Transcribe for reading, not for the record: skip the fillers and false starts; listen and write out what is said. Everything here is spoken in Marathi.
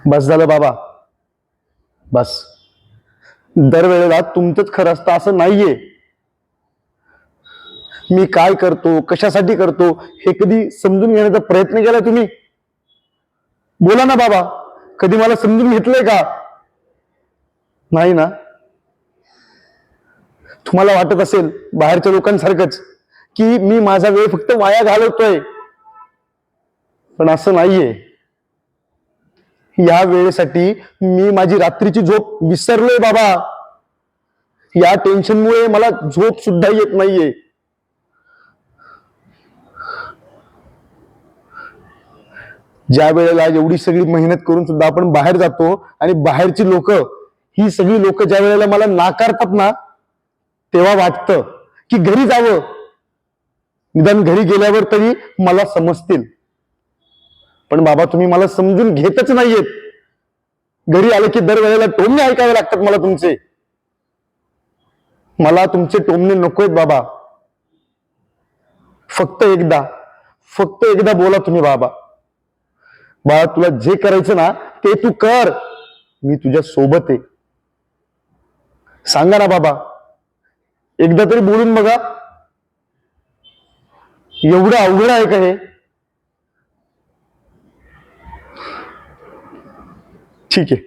बस झालं बाबा, बस. दरवेळेला तुमचंच खरं असतं असं नाहीये. मी काय करतो, कशासाठी करतो, हे कधी समजून घेण्याचा प्रयत्न केला तुम्ही? बोला ना बाबा, कधी मला समजून घेतलंय का? नाही ना. तुम्हाला वाटत असेल बाहेरच्या लोकांसारखंच की मी माझा वेळ फक्त वाया घालवतोय, पण असं नाहीये. या वेळेसाठी मी माझी रात्रीची झोप विसरलोय बाबा. या टेन्शनमुळे मला झोप सुद्धा येत नाहीये. ज्या वेळेला एवढी सगळी मेहनत करून सुद्धा आपण बाहेर जातो आणि बाहेरची लोक, ही सगळी लोक ज्या वेळेला मला नाकारतात ना, तेव्हा वाटतं की घरी जावं, निदान घरी गेल्यावर तरी मला समजतील. पण बाबा तुम्ही मला समजून घेतच नाहीयेत. घरी आले की दरवेळेला टोमणे ऐकावे लागतात मला तुमचे. मला तुमचे टोमणे नकोयत बाबा. फक्त एकदा बोला तुम्ही बाबा. बाळा तुला जे करायचं ना ते तू कर, मी तुझ्या सोबत आहे. सांगा ना बाबा, एकदा तरी बोलून बघा. एवढं अवघड आहे का हे? ठीक आहे.